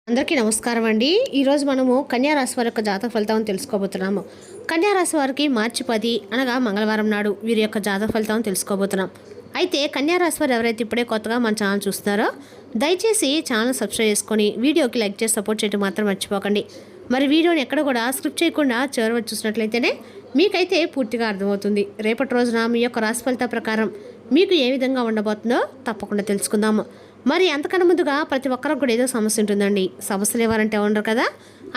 అందరికీ నమస్కారం అండి. ఈరోజు మనము కన్యా రాశి వారి యొక్క జాతక ఫలితాలను తెలుసుకోబోతున్నాము. కన్యా రాశి వారికి మార్చి 10 అనగా మంగళవారం నాడు వీరి యొక్క జాతక ఫలితాలను తెలుసుకోబోతున్నాం. అయితే కన్యా రాశి వారు ఎవరైతే ఇప్పుడే కొత్తగా మన ఛానల్ చూస్తున్నారో దయచేసి ఛానల్ సబ్స్క్రైబ్ చేసుకొని వీడియోకి లైక్ చేసి సపోర్ట్ చేయడం మాత్రం మర్చిపోకండి. మరి వీడియోని ఎక్కడ కూడా స్క్రిప్ట్ చేయకుండా చివరి వరకు చూసినట్లయితేనే మీకైతే పూర్తిగా అర్థమవుతుంది. రేపటి రోజున మీ యొక్క రాశి ఫలిత ప్రకారం మీకు ఏ విధంగా ఉండబోతుందో తప్పకుండా తెలుసుకుందాము. మరి అంతకన్నా ముందుగా ప్రతి ఒక్కరికి కూడా ఏదో సమస్య ఉంటుందండి. సమస్యలు ఎవరంటే ఉండరు కదా.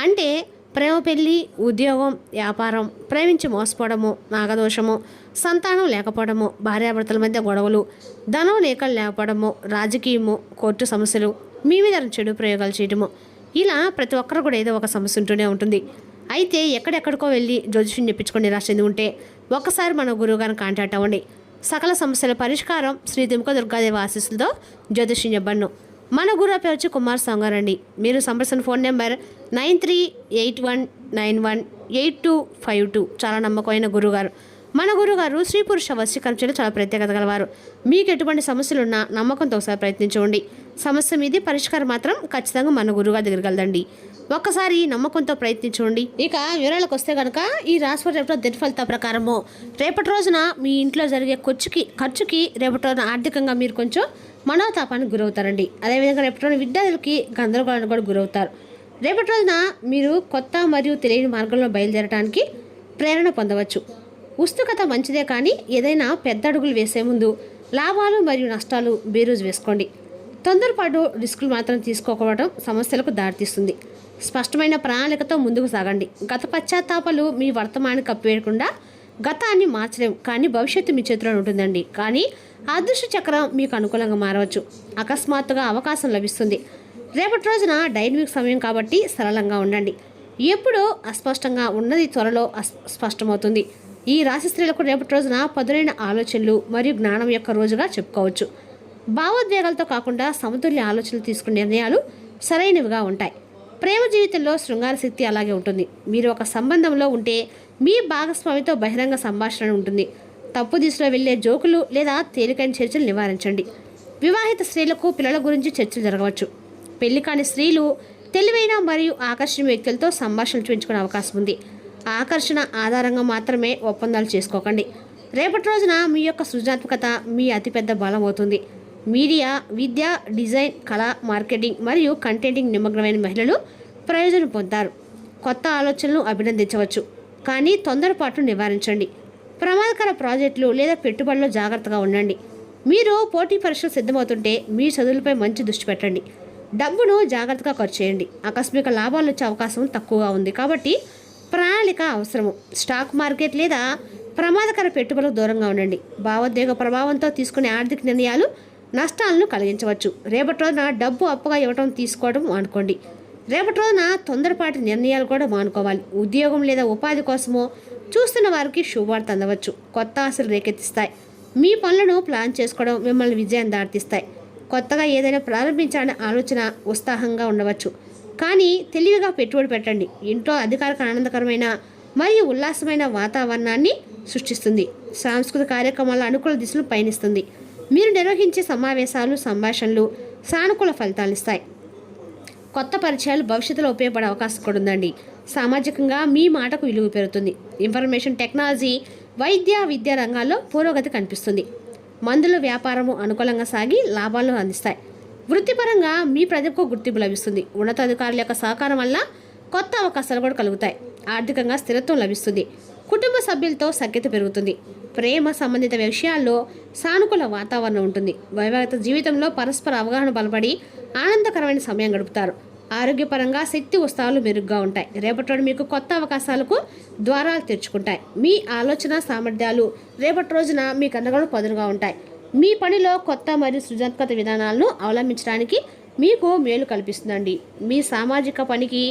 అంటే ప్రేమ, పెళ్ళి, ఉద్యోగం, వ్యాపారం, ప్రేమించి మోసపోవడము, నాగదోషము, సంతానం లేకపోవడము, భార్యాభర్తల మధ్య గొడవలు, ధనం లేకపోవడము, రాజకీయము, కోర్టు సమస్యలు, మీ మీద చెడు ప్రయోగాలు చేయడము, ఇలా ప్రతి ఒక్కరు కూడా ఏదో ఒక సమస్య ఉంటూనే ఉంటుంది. అయితే ఎక్కడెక్కడికో వెళ్ళి జ్యోతిష్యం చెప్పించుకొని నిరాశ చెంది ఉంటే ఒక్కసారి మన గురువు గారిని కాంటాక్ట్ అవ్వండి. సకల సమస్యల పరిష్కారం శ్రీ దుర్గా దుర్గాదేవి ఆశీస్సులతో జ్యోతిష్యం చెప్పను. మన గురువు పేరు వచ్చి కుమార్ సాంగారండి. మీరు సంప్రదించిన ఫోన్ నెంబర్ 9381918252. చాలా నమ్మకమైన గురుగారు. మన గురుగారు స్త్రీ పురుష వశీకరణలో చాలా ప్రత్యేకత గలవారు. మీకు ఎటువంటి సమస్యలున్నా నమ్మకంతో ఒకసారి ప్రయత్నించండి. సమస్య మీది పరిష్కారం మాత్రం ఖచ్చితంగా మన గురుగారి దగ్గరికి వెళ్దండి. ఒక్కసారి నమ్మకంతో ప్రయత్నించండి. ఇక వివరాలకు వస్తే కనుక ఈ రాశి దిన ఫలిత ప్రకారము రేపటి రోజున మీ ఇంట్లో జరిగే ఖర్చుకి రేపటి రోజున ఆర్థికంగా మీరు కొంచెం మనోతాపానికి గురవుతారండి. అదేవిధంగా రేపటి రోజున విద్యార్థులకి గందరగోళానికి కూడా గురవుతారు. రేపటి రోజున మీరు కొత్త మరియు తెలియని మార్గంలో బయలుదేరడానికి ప్రేరణ పొందవచ్చు. ఉత్సుకత మంచిదే, కానీ ఏదైనా పెద్ద అడుగులు వేసే ముందు లాభాలు మరియు నష్టాలు బేరీజు వేసుకోండి. తొందరపాటు రిస్కులు మాత్రం తీసుకోకపోవడం సమస్యలకు దారితీస్తుంది. స్పష్టమైన ప్రణాళికతో ముందుకు సాగండి. గత పశ్చాత్తాపాలు మీ వర్తమానాన్ని కప్పివేయకుండా గతాన్ని మార్చలేము, కానీ భవిష్యత్తు మీ చేతిలో ఉంటుందండి. కానీ అదృష్ట చక్రం మీకు అనుకూలంగా మారవచ్చు. అకస్మాత్తుగా అవకాశం లభిస్తుంది. రేపటి రోజున డైనమిక్ సమయం కాబట్టి సరళంగా ఉండండి. ఎప్పుడూ అస్పష్టంగా ఉన్నది త్వరలో స్పష్టమవుతుంది. ఈ రాశి స్త్రీలకు రేపటి రోజున పదునైన ఆలోచనలు మరియు జ్ఞానం యొక్క రోజుగా చెప్పుకోవచ్చు. భావోద్వేగాలతో కాకుండా సమతుల్య ఆలోచనలు తీసుకునే నిర్ణయాలు సరైనవిగా ఉంటాయి. ప్రేమ జీవితంలో శృంగార శక్తి అలాగే ఉంటుంది. మీరు ఒక సంబంధంలో ఉంటే మీ భాగస్వామితో బహిరంగ సంభాషణ ఉంటుంది. తప్పు దిశలో వెళ్లే జోకులు లేదా తేలికైన చర్చలు నివారించండి. వివాహిత స్త్రీలకు పిల్లల గురించి చర్చలు జరగవచ్చు. పెళ్లి కాని స్త్రీలు తెలివైన మరియు ఆకర్షణీయ వ్యక్తులతో సంభాషణలు పెంచుకునే అవకాశం ఉంది. ఆకర్షణ ఆధారంగా మాత్రమే ఒప్పందాలు చేసుకోకండి. రేపటి రోజున మీ యొక్క సృజనాత్మకత మీ అతిపెద్ద బలం అవుతుంది. మీడియా, విద్య, డిజైన్, కళ, మార్కెటింగ్ మరియు కంటెంటింగ్ నిమగ్నమైన మహిళలు ప్రయోజనం పొందుతారు. కొత్త ఆలోచనలు అభినందించవచ్చు, కానీ తొందరపాటు నివారించండి. ప్రమాదకర ప్రాజెక్టులు లేదా పెట్టుబడుల్లో జాగ్రత్తగా ఉండండి. మీరు పోటీ పరీక్షలు సిద్ధమవుతుంటే మీ చదువులపై మంచి దృష్టి పెట్టండి. డబ్బును జాగ్రత్తగా ఖర్చు చేయండి. ఆకస్మిక లాభాలు వచ్చే అవకాశం తక్కువగా ఉంది, కాబట్టి ప్రణాళిక అవసరము. స్టాక్ మార్కెట్ లేదా ప్రమాదకర పెట్టుబడులకు దూరంగా ఉండండి. భావోద్వేగ ప్రభావంతో తీసుకునే ఆర్థిక నిర్ణయాలు నష్టాలను కలిగించవచ్చు. రేపటి రోజున డబ్బు అప్పుగా ఇవ్వడం తీసుకోవడం మానుకోండి. రేపటి రోజున తొందరపాటి నిర్ణయాలు కూడా మానుకోవాలి. ఉద్యోగం లేదా ఉపాధి కోసమో చూస్తున్న వారికి శుభవార్త అందవచ్చు. కొత్త ఆశలు రేకెత్తిస్తాయి. మీ పనులను ప్లాన్ చేసుకోవడం మిమ్మల్ని విజయం దారితీస్తాయి. కొత్తగా ఏదైనా ప్రారంభించాలనే ఆలోచన ఉత్సాహంగా ఉండవచ్చు, కానీ తెలివిగా పెట్టుబడి పెట్టండి. ఇంట్లో అధికారిక ఆనందకరమైన మరియు ఉల్లాసమైన వాతావరణాన్ని సృష్టిస్తుంది. సాంస్కృతిక కార్యక్రమాల అనుకూల దిశలు పయనిస్తుంది. మీరు నిర్వహించే సమావేశాలు, సంభాషణలు సానుకూల ఫలితాలు ఇస్తాయి. కొత్త పరిచయాలు భవిష్యత్తులో ఉపయోగపడే అవకాశం కూడా ఉందండి. సామాజికంగా మీ మాటకు విలువ పెరుగుతుంది. ఇన్ఫర్మేషన్ టెక్నాలజీ, వైద్య, విద్యా రంగాల్లో పురోగతి కనిపిస్తుంది. మందుల వ్యాపారము అనుకూలంగా సాగి లాభాలను అందిస్తాయి. వృత్తిపరంగా మీ ప్రతిభకు గుర్తింపు లభిస్తుంది. ఉన్నతాధికారుల యొక్క సహకారం వల్ల కొత్త అవకాశాలు కూడా కలుగుతాయి. ఆర్థికంగా స్థిరత్వం లభిస్తుంది. కుటుంబ సభ్యులతో సఖ్యత పెరుగుతుంది. ప్రేమ సంబంధిత విషయాల్లో సానుకూల వాతావరణం ఉంటుంది. వైవాహిక జీవితంలో పరస్పర అవగాహన బలపడి ఆనందకరమైన సమయం గడుపుతారు. ఆరోగ్యపరంగా శక్తి ఉత్సాహాలు మెరుగ్గా ఉంటాయి. రేపటి మీకు కొత్త అవకాశాలకు ద్వారాలు తెరుచుకుంటాయి. మీ ఆలోచన సామర్థ్యాలు రేపటి రోజున మీకు అండగా పదునుగా ఉంటాయి. మీ పనిలో కొత్త మరియు సృజనాత్మక విధానాలను అవలంబించడానికి మీకు మేలు కల్పిస్తుందండి. మీ సామాజిక పనికి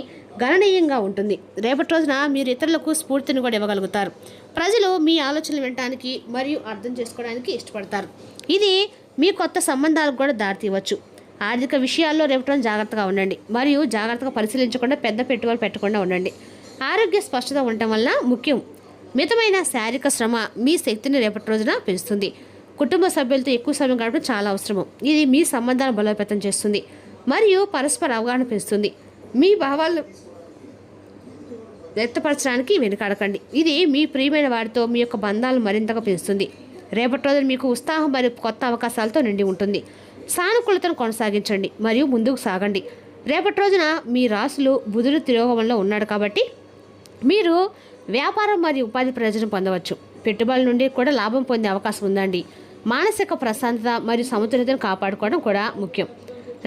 గణనీయంగా ఉంటుంది. రేపటి రోజున మీరు ఇతరులకు స్ఫూర్తిని కూడా ఇవ్వగలుగుతారు. ప్రజలు మీ ఆలోచనలు వినడానికి మరియు అర్థం చేసుకోవడానికి ఇష్టపడతారు. ఇది మీ కొత్త సంబంధాలకు కూడా దారితీయవచ్చు. ఆర్థిక విషయాల్లో రేపటి రోజు జాగ్రత్తగా ఉండండి మరియు జాగ్రత్తగా పరిశీలించకుండా పెద్ద పెట్టుబడులు పెట్టకుండా ఉండండి. ఆరోగ్య స్పష్టత ఉండటం వల్ల ముఖ్యం. మితమైన శారీరక శ్రమ మీ శక్తిని రేపటి రోజున పెంచుతుంది. కుటుంబ సభ్యులతో ఎక్కువ సమయం గడపడం చాలా అవసరం. ఇది మీ సంబంధాలను బలోపేతం చేస్తుంది మరియు పరస్పర అవగాహన పెంచుతుంది. మీ భావాలను వ్యక్తపరచడానికి వెనుకాడకండి. ఇది మీ ప్రియమైన వారితో మీ యొక్క బంధాలను మరింతగా పెంచుతుంది. రేపటి రోజున మీకు ఉత్సాహం మరియు కొత్త అవకాశాలతో నిండి ఉంటుంది. సానుకూలతను కొనసాగించండి మరియు ముందుకు సాగండి. రేపటి రోజున మీ రాసులు బుధుడు తిరోగమనంలో ఉన్నాడు కాబట్టి మీరు వ్యాపారం మరియు ఉపాధి ప్రయోజనం పొందవచ్చు. పెట్టుబడుల నుండి కూడా లాభం పొందే అవకాశం ఉందండి. మానసిక ప్రశాంతత మరియు సమతుల్యతను కాపాడుకోవడం కూడా ముఖ్యం.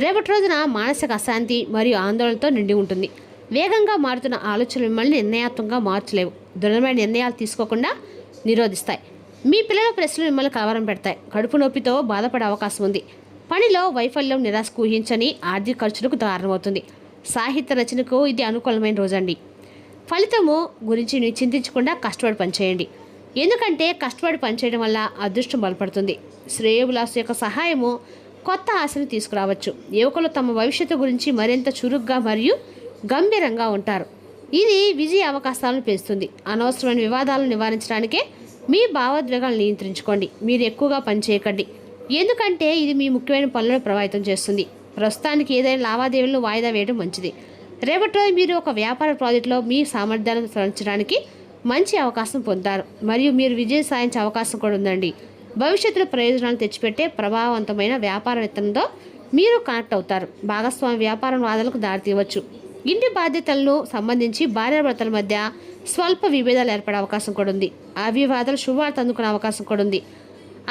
రేపటి రోజున మానసిక అశాంతి మరియు ఆందోళనతో నిండి ఉంటుంది. వేగంగా మారుతున్న ఆలోచనలు మిమ్మల్ని నిర్ణయాత్మకంగా మార్చలేవు. దృఢమైన నిర్ణయాలు తీసుకోకుండా నిరోధిస్తాయి. మీ పిల్లల ప్రశ్నలు మిమ్మల్ని కలవరం పెడతాయి. కడుపు నొప్పితో బాధపడే అవకాశం ఉంది. పనిలో వైఫల్యం నిరాశకు ఊహించని ఆర్థిక ఖర్చులకు కారణమవుతుంది. సాహిత్య రచనకు ఇది అనుకూలమైన రోజండి. ఫలితము గురించి చింతించకుండా కష్టపడి పనిచేయండి. ఎందుకంటే కష్టపడి పనిచేయడం వల్ల అదృష్టం బలపడుతుంది. శ్రేయోభిలాష యొక్క సహాయము కొత్త ఆశను తీసుకురావచ్చు. యువకులు తమ భవిష్యత్తు గురించి మరింత చురుగ్గా మరియు గంభీరంగా ఉంటారు. ఇది విజయ అవకాశాలను పెంచుతుంది. అనవసరమైన వివాదాలను నివారించడానికే మీ భావోద్వేగాలను నియంత్రించుకోండి. మీరు ఎక్కువగా పనిచేయకండి, ఎందుకంటే ఇది మీ ముఖ్యమైన పనులను ప్రభావితం చేస్తుంది. ప్రస్తుతానికి ఏదైనా లావాదేవీలను వాయిదా వేయడం మంచిది. రేపటి రోజు మీరు ఒక వ్యాపార ప్రాజెక్టులో మీ సామర్థ్యాలను పెంచడానికి మంచి అవకాశం పొందుతారు మరియు మీరు విజయం సాధించే అవకాశం కూడా ఉందండి. భవిష్యత్తులో ప్రయోజనాలు తెచ్చిపెట్టే ప్రభావవంతమైన వ్యాపార విత్తనంతో మీరు కనెక్ట్ అవుతారు. భాగస్వామి వ్యాపారం వాదనలకు దారితీయవచ్చు. ఇంటి బాధ్యతలను సంబంధించి భార్యాభర్తల మధ్య స్వల్ప విభేదాలు ఏర్పడే అవకాశం కూడా ఉంది. అవివాదాలు శుభవార్త అందుకునే అవకాశం కూడా ఉంది.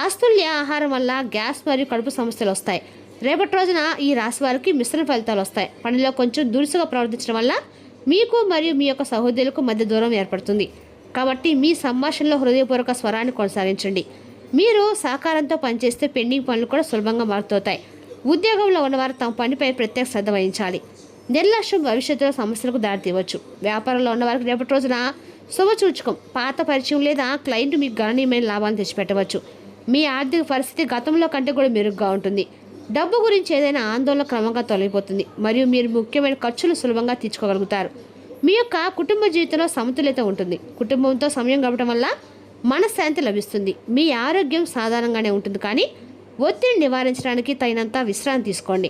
అస్తుల్య ఆహారం వల్ల గ్యాస్ మరియు కడుపు సమస్యలు వస్తాయి. రేపటి రోజున ఈ రాశి వారికి మిశ్రమ ఫలితాలు వస్తాయి. పనిలో కొంచెం దురుసుగా ప్రవర్తించడం వల్ల మీకు మరియు మీ యొక్క సహోదరులకు మధ్య దూరం ఏర్పడుతుంది. కాబట్టి మీ సంభాషణలో హృదయపూర్వక స్వరాన్ని కొనసాగించండి. మీరు సహకారంతో పనిచేస్తే పెండింగ్ పనులు కూడా సులభంగా మారుతవుతాయి. ఉద్యోగంలో ఉన్నవారు తమ పనిపై ప్రత్యేక శ్రద్ధ వహించాలి. నిర్లక్ష్యం భవిష్యత్తులో సమస్యలకు దారితీయవచ్చు. వ్యాపారంలో ఉన్నవారికి రేపటి రోజున శుభసూచకం. పాత పరిచయం లేదా క్లయింట్ మీకు గణనీయమైన లాభాలను తెచ్చిపెట్టవచ్చు. మీ ఆర్థిక పరిస్థితి గతంలో కంటే కూడా మెరుగ్గా ఉంటుంది. డబ్బు గురించి ఏదైనా ఆందోళన క్రమంగా తొలగిపోతుంది మరియు మీరు ముఖ్యమైన ఖర్చులు సులభంగా తీర్చుకోగలుగుతారు. మీ యొక్క కుటుంబ జీవితంలో సమతుల్యత ఉంటుంది. కుటుంబంతో సమయం గడపడం వల్ల మనశ్శాంతి లభిస్తుంది. మీ ఆరోగ్యం సాధారణంగానే ఉంటుంది, కానీ ఒత్తిడిని నివారించడానికి తగినంత విశ్రాంతి తీసుకోండి.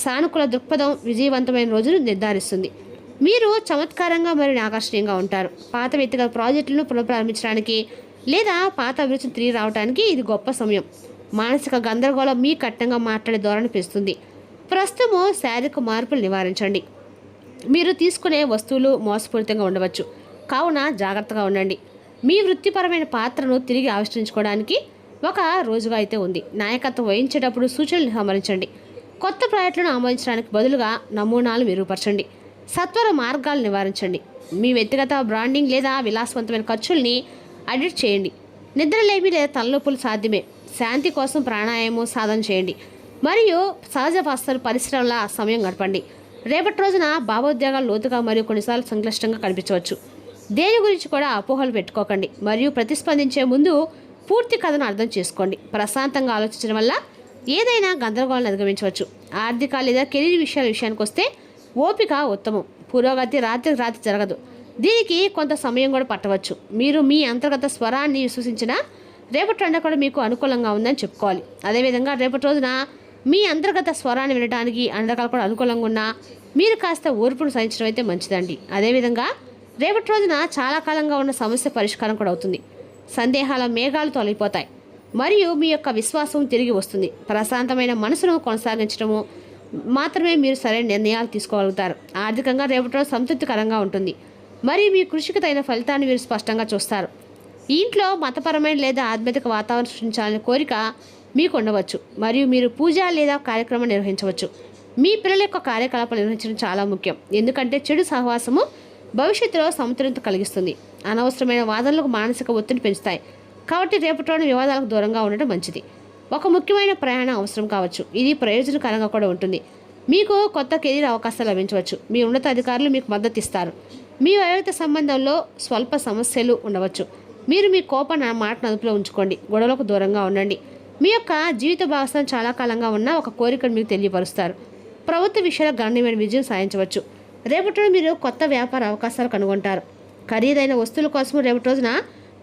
సానుకూల దృక్పథం విజయవంతమైన రోజును నిర్ధారిస్తుంది. మీరు చమత్కారంగా మరియు ఆకర్షణీయంగా ఉంటారు. పాత వ్యక్తిగత ప్రాజెక్టులను పునఃప్రారంభించడానికి లేదా పాత అభిరుచిని తిరిగి రావడానికి ఇది గొప్ప సమయం. మానసిక గందరగోళం మీ కట్టంగా మాట్లాడే ధోరణి పెంచుతుంది. ప్రస్తుతము శారీరక మార్పులు నివారించండి. మీరు తీసుకునే వస్తువులు మోసపూరితంగా ఉండవచ్చు, కావున జాగ్రత్తగా ఉండండి. మీ వృత్తిపరమైన పాత్రను తిరిగి ఆవిష్కరించుకోవడానికి ఒక రోజుగా అయితే ఉంది. నాయకత్వం వహించేటప్పుడు సూచనలు సమరించండి. కొత్త ప్రాజెక్టులను ఆమోదించడానికి బదులుగా నమూనాలు మెరుగుపరచండి. సత్వర మార్గాలు నివారించండి. మీ వ్యక్తిగత బ్రాండింగ్ లేదా విలాసవంతమైన ఖర్చుల్ని అడిట్ చేయండి. నిద్రలేమి లేదా తలనొప్పులు సాధ్యమే. శాంతి కోసం ప్రాణాయామం సాధన చేయండి మరియు సహజ వస్తు పరిశ్రమల సమయం గడపండి. రేపటి రోజున భావోద్వేగాలు లోతుగా మరియు కొన్నిసార్లు సంక్లిష్టంగా కనిపించవచ్చు. దేని గురించి కూడా అపోహలు పెట్టుకోకండి మరియు ప్రతిస్పందించే ముందు పూర్తి కథను అర్థం చేసుకోండి. ప్రశాంతంగా ఆలోచించడం వల్ల ఏదైనా గందరగోళాన్ని అధిగమించవచ్చు. ఆర్థిక లేదా కెరీర్ విషయానికి వస్తే ఓపిక ఉత్తమం. పురోగతి రాత్రికి రాత్రి జరగదు. దీనికి కొంత సమయం కూడా పట్టవచ్చు. మీరు మీ అంతర్గత స్వరాన్ని విశ్వసించిన రేపటి రోజున కూడా మీకు అనుకూలంగా ఉందని చెప్పుకోవాలి. అదేవిధంగా రేపటి రోజున మీ అంతర్గత స్వరాన్ని వినడానికి అందరకాలు కూడా అనుకూలంగా ఉన్నా మీరు కాస్త ఓర్పును సహించడం అయితే మంచిదండి. అదేవిధంగా రేపటి రోజున చాలా కాలంగా ఉన్న సమస్య పరిష్కారం కూడా అవుతుంది. సందేహాల మేఘాలు తొలగిపోతాయి మరియు మీ యొక్క విశ్వాసం తిరిగి వస్తుంది. ప్రశాంతమైన మనసును కొనసాగించడము మాత్రమే మీరు సరైన నిర్ణయాలు తీసుకోగలుగుతారు. ఆర్థికంగా రేపటి రోజు సంతృప్తికరంగా ఉంటుంది మరియు మీ కృషికి తగిన ఫలితాన్ని మీరు స్పష్టంగా చూస్తారు. ఇంట్లో మతపరమైన లేదా ఆధ్యాత్మిక వాతావరణం సృష్టించాలనే కోరిక మీకు ఉండవచ్చు మరియు మీరు పూజ లేదా కార్యక్రమం నిర్వహించవచ్చు. మీ పిల్లల యొక్క కార్యకలాపాలు నిర్వహించడం చాలా ముఖ్యం, ఎందుకంటే చెడు సహవాసము భవిష్యత్తులో సమతుల్యత కలిగిస్తుంది. అనవసరమైన వాదనలకు మానసిక ఒత్తిడి పెంచుతాయి. కాబట్టి రేపటి రోజున వివాదాలకు దూరంగా ఉండటం మంచిది. ఒక ముఖ్యమైన ప్రయాణం అవసరం కావచ్చు. ఇది ప్రయోజనకరంగా కూడా ఉంటుంది. మీకు కొత్త కెరీర్ అవకాశాలు లభించవచ్చు. మీ ఉన్నతాధికారులు మీకు మద్దతు ఇస్తారు. మీ వ్యక్తిగత సంబంధంలో స్వల్ప సమస్యలు ఉండవచ్చు. మీరు మీ కోపాన్ని మాటను అదుపులో ఉంచుకోండి. గొడవలకు దూరంగా ఉండండి. మీ యొక్క జీవిత భాగస్వామి చాలా కాలంగా ఉన్న ఒక కోరికను మీకు తెలియపరుస్తారు. ప్రభుత్వ విషయాల్లో గణనీయమైన విజయం సాధించవచ్చు. రేపటి మీరు కొత్త వ్యాపార అవకాశాలు కనుగొంటారు. ఖరీదైన వస్తువుల కోసం రేపటి రోజున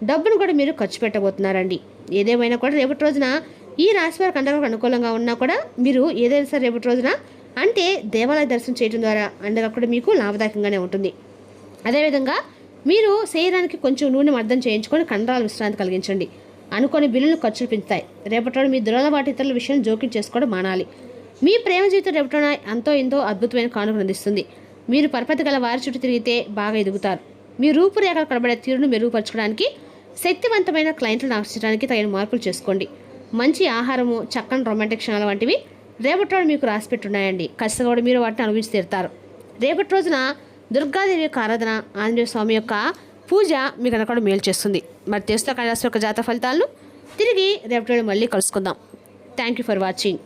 డబ్బును కూడా మీరు ఖర్చు పెట్టబోతున్నారండి. ఏదేమైనా కూడా రేపటి రోజున ఈ రాశి వారికి అందరికీ అనుకూలంగా ఉన్నా కూడా మీరు ఏదైనా సరే రేపటి రోజున అంటే దేవాలయ దర్శనం చేయడం ద్వారా అండగా కూడా మీకు లాభదాయకంగానే ఉంటుంది. అదేవిధంగా మీరు శరీరానికి కొంచెం నూనె మర్దం చేయించుకొని కండరాల విశ్రాంతి కలిగించండి. అనుకోని బిల్లులు ఖర్చులు పెంచుతాయి. రేపటి మీ దురలవాటి ఇతరుల విషయం జోక్యం చేసుకోవడం మానాలి. మీ ప్రేమ జీవితం రేపటిన ఎంతో ఎంతో అద్భుతమైన కానుకను అందిస్తుంది. మీరు పరపతి గల వారి చుట్టూ తిరిగితే బాగా ఎదుగుతారు. మీ రూపురేఖలు కనబడే తీరును మెరుగుపరచడానికి, శక్తివంతమైన క్లయింట్లను ఆకర్షించడానికి తగిన మార్పులు చేసుకోండి. మంచి ఆహారము, చక్కని రొమాంటిక్ క్షణాలు వంటివి రేపటి రోజు మీకు రాసిపెట్టున్నాయండి. ఖచ్చితంగా కూడా మీరు వాటిని అనుభవించి తీరుతారు. రేపటి రోజున దుర్గాదేవి యొక్క ఆరాధన, ఆంజనేయ స్వామి యొక్క పూజ మీకు కూడా మేలు చేస్తుంది. మరి తెలుస్తా కళాశాల యొక్క జాతక ఫలితాలను తిరిగి రేపటి రోజు మళ్ళీ కలుసుకుందాం. Thank you for watching.